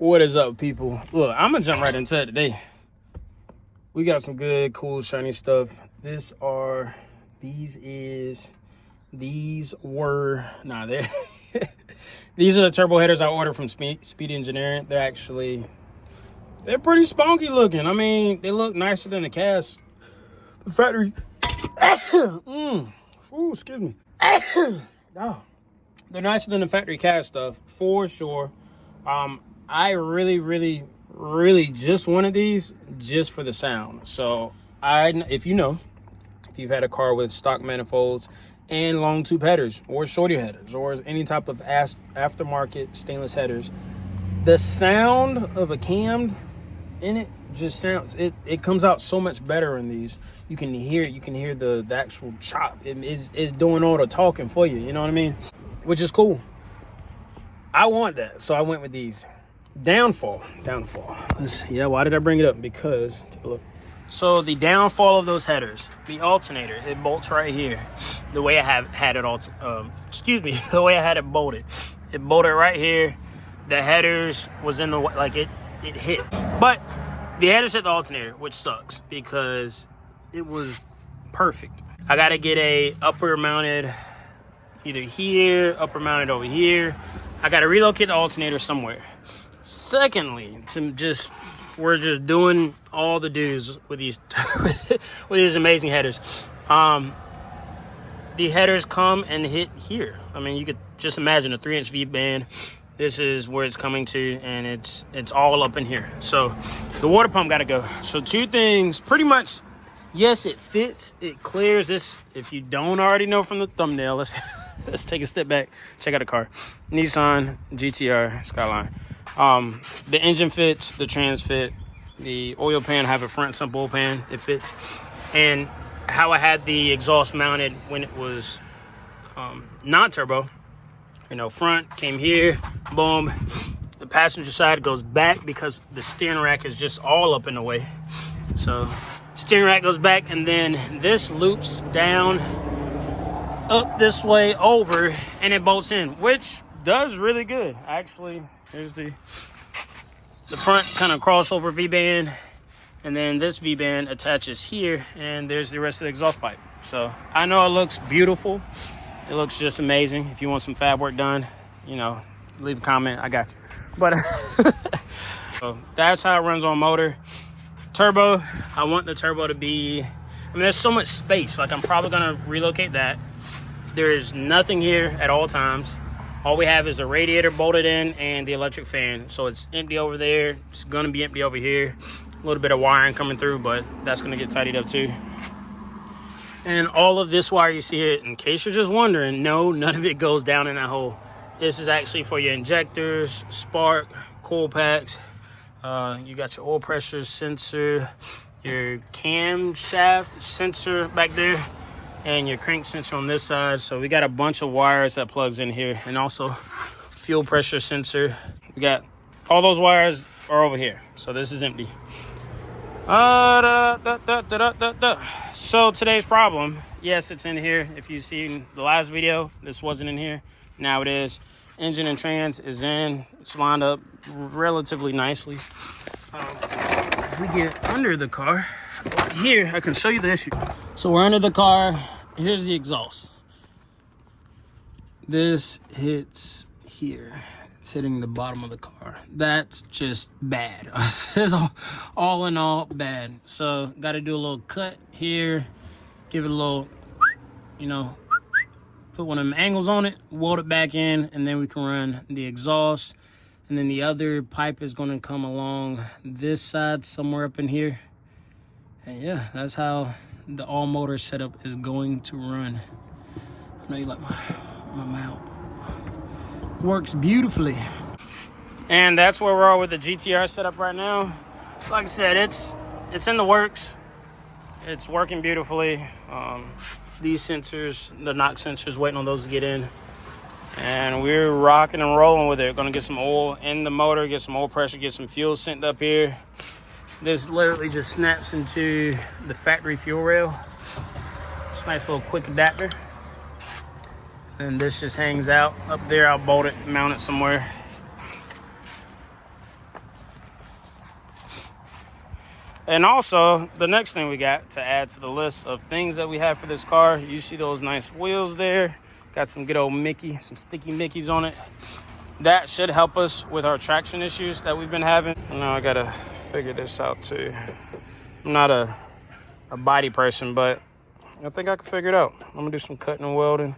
What is up, people? Look, I'm gonna jump right into it today. We got some good, cool, shiny stuff. These were these are the turbo headers I ordered from Speed Engineering. They're pretty spunky looking. I mean, they look nicer than the cast. The factory. Ooh, excuse me. No. They're nicer than the factory cast stuff, for sure. I really just wanted these just for the sound. So if you've had a car with stock manifolds and long tube headers or shorty headers or any type of aftermarket stainless headers, the sound of a cam in it just sounds, it comes out so much better in these. You can hear it. You can hear the actual chop. It's doing all the talking for you. You know what I mean? Which is cool. I want that, so I went with these. Downfall. Why did I bring it up? Because, take a look. So the downfall of those headers, the alternator, it bolts right here. The way I had it the way I had it bolted. It bolted right here. The headers was in the, like it hit. But the headers hit the alternator, which sucks because it was perfect. I got to get a upper mounted either here, upper mounted over here. I got to relocate the alternator somewhere. Secondly, we're just doing all the do's with these with these amazing headers. The headers come and hit here. I mean, you could just imagine a 3-inch V-band. This is where it's coming to, and it's all up in here. So the water pump got to go. So two things, pretty much. Yes, it fits. It clears this. If you don't already know from the thumbnail, let's take a step back. Check out the car. Nissan GTR Skyline. The engine fits, the trans fit, the oil pan, I have a front sump oil pan, it fits. And how I had the exhaust mounted when it was non-turbo, front came here, boom. The passenger side goes back because the steering rack is just all up in the way. So steering rack goes back, and then this loops down, up this way, over, and it bolts in, which does really good. Actually, here's the front kind of crossover V-band, and then this V-band attaches here, and there's the rest of the exhaust pipe. So I know it looks beautiful. It looks just amazing. If you want some fab work done, leave a comment. I got you. But so that's how it runs on motor. Turbo, I want the turbo to be, there's so much space. Like, I'm probably going to relocate that. There is nothing here at all times. All we have is a radiator bolted in and the electric fan. So it's empty over there. It's going to be empty over here. A little bit of wiring coming through, but that's going to get tidied up too. And all of this wire you see here, in case you're just wondering, no, none of it goes down in that hole. This is actually for your injectors, spark, coil packs. You got your oil pressure sensor, your camshaft sensor back there, and your crank sensor on this side. So we got a bunch of wires that plugs in here, and also fuel pressure sensor. We got all those wires are over here. So this is empty. So today's problem, yes, it's in here. If you've seen the last video, this wasn't in here. Now it is. Engine and trans is in. It's lined up relatively nicely. If we get under the car, here, I can show you the issue. So we're under the car. Here's the exhaust. This hits here. It's hitting the bottom of the car. That's just bad. It's all in all bad. So got to do a little cut here. Give it a little, put one of them angles on it, weld it back in, and then we can run the exhaust. And then the other pipe is going to come along this side somewhere up in here. And yeah, that's how the all motor setup is going to run. I know you like my mount. Works beautifully. And that's where we're at with the GTR setup right now. Like I said, it's in the works. It's working beautifully. These sensors, the knock sensors, waiting on those to get in. And we're rocking and rolling with it. Gonna get some oil in the motor, get some oil pressure, get some fuel sent up here. This literally just snaps into the factory fuel rail. It's a nice little quick adapter. And this just hangs out up there. I'll bolt it, mount it somewhere. And also, the next thing we got to add to the list of things that we have for this car, you see those nice wheels there. Got some good old Mickey, some sticky Mickeys on it. That should help us with our traction issues that we've been having. Now I gotta figure this out too. I'm not a body person, but I think I can figure it out. I'm gonna do some cutting and welding,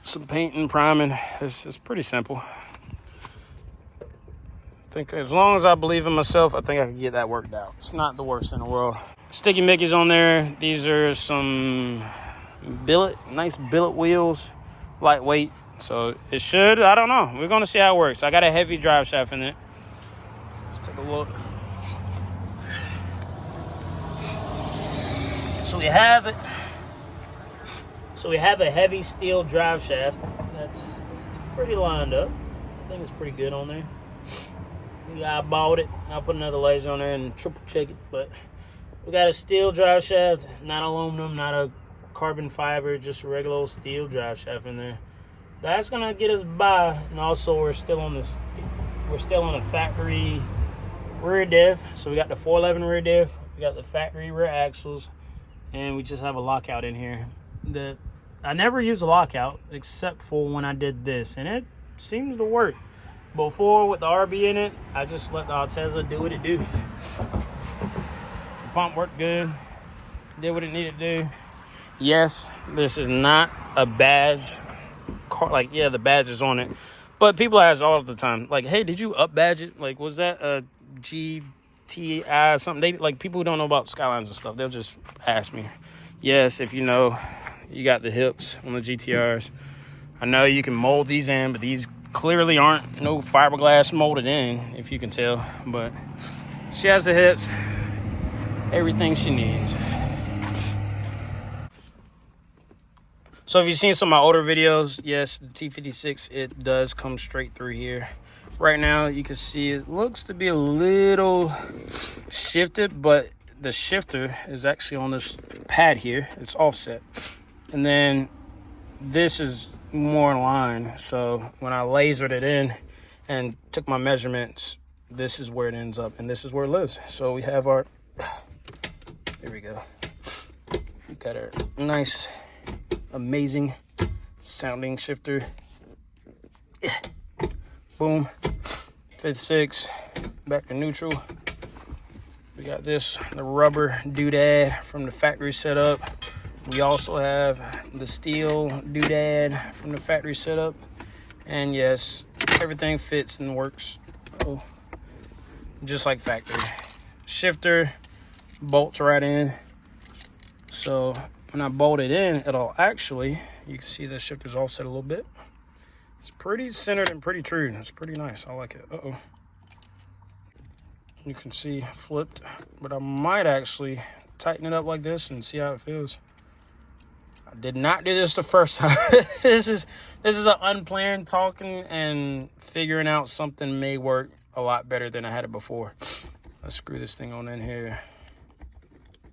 some painting, priming. It's pretty simple. I think as long as I believe in myself, I think I can get that worked out. It's not the worst in the world. Sticky Mickeys on there. These are some nice billet wheels, lightweight. So it should, I don't know. We're gonna see how it works. I got a heavy drive shaft in it. Let's take a look. So we have it. So we have a heavy steel drive shaft. It's pretty lined up. I think it's pretty good on there. I bought it. I'll put another laser on there and triple check it. But we got a steel drive shaft, not aluminum, not a carbon fiber, just a regular old steel drive shaft in there. That's gonna get us by. And also, we're still on the factory rear diff. So we got the 411 rear diff. We got the factory rear axles, and we just have a lockout in here. I never use a lockout except for when I did this, and it seems to work. Before, with the RB in it, I just let the Altezza do what it do. The pump worked good, did what it needed to do. Yes, this is not a badge car. Like, yeah, the badge is on it, but people ask all the time, like, hey, did you up badge it? Like, was that a GTI something? They, like, people who don't know about Skylines and stuff, they'll just ask me. Yes, if you know, you got the hips on the GTRs. I know you can mold these in, but these clearly aren't no fiberglass molded in, if you can tell. But she has the hips, everything she needs. So if you've seen some of my older videos, yes, the T56, it does come straight through here. Right now, you can see it looks to be a little shifted, but the shifter is actually on this pad here. It's offset. And then this is more in line. So when I lasered it in and took my measurements, this is where it ends up, and this is where it lives. So we have our, here we go. We got our nice, amazing sounding shifter. Yeah. Boom. 56, back to neutral. We got this, the rubber doodad from the factory setup. We also have the steel doodad from the factory setup. And yes, everything fits and works. Oh, just like factory. Shifter bolts right in. So when I bolt it in, it'll actually, you can see the shifter's offset a little bit. It's pretty centered and pretty true. It's pretty nice. I like it. Uh-oh. You can see flipped, but I might actually tighten it up like this and see how it feels. I did not do this the first time. This is an unplanned talking and figuring out something may work a lot better than I had it before. Let's screw this thing on in here.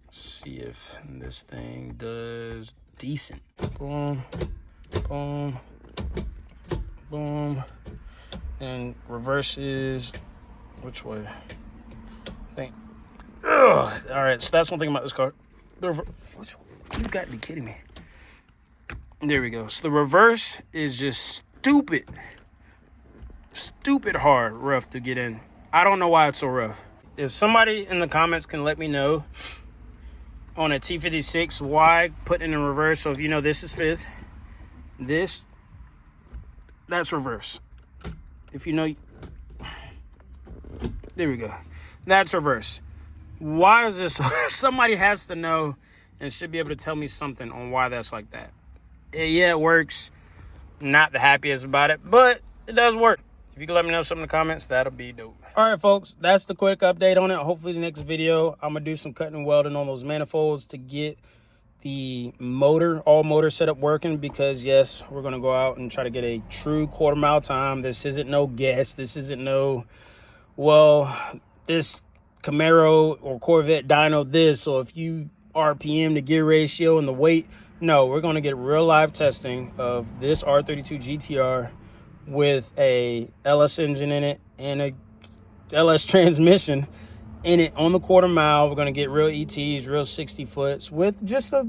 See if this thing does decent. Boom, boom, boom. And reverses which way? All right, so that's one thing about this car. You got to be kidding me. There we go. So the reverse is just stupid hard rough to get in. I don't know why it's so rough. If somebody in the comments can let me know on a T56 why putting in reverse. So if you know this is fifth, that's reverse. If you know, there we go. That's reverse. Why is this? Somebody has to know and should be able to tell me something on why that's like that. Yeah, it works. Not the happiest about it, but it does work. If you can let me know something in the comments, that'll be dope. All right, folks, that's the quick update on it. Hopefully the next video, I'm going to do some cutting and welding on those manifolds to get the motor, all motor setup working, because yes, we're going to go out and try to get a true quarter-mile time. This isn't no guess. This isn't no, well, this Camaro or Corvette dyno this, so if you RPM the gear ratio and the weight. No, we're going to get real live testing of this R32 GTR with a LS engine in it and a LS transmission in it on the quarter mile. We're going to get real ETs, real 60 foots with just a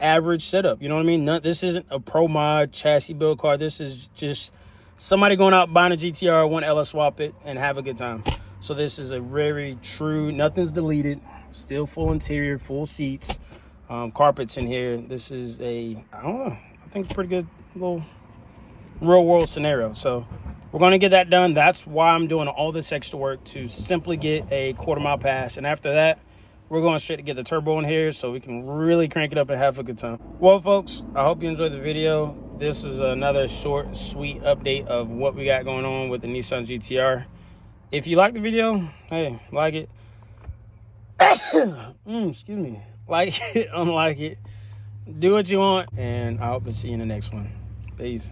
average setup. You know what I mean? This isn't a pro mod chassis build car. This is just somebody going out buying a GTR, want to LS swap it and have a good time. So this is a very true, nothing's deleted, still full interior, full seats, carpets in here. This is a, I don't know, I think it's a pretty good little real world scenario. So we're going to get that done. That's why I'm doing all this extra work, to simply get a quarter mile pass. And after that, we're going straight to get the turbo in here so we can really crank it up and have a good time. Well, folks, I hope you enjoyed the video. This is another short, sweet update of what we got going on with the Nissan GTR. If you like the video, hey, like it. Excuse me. Like it, unlike it. Do what you want, and I hope to see you in the next one. Peace.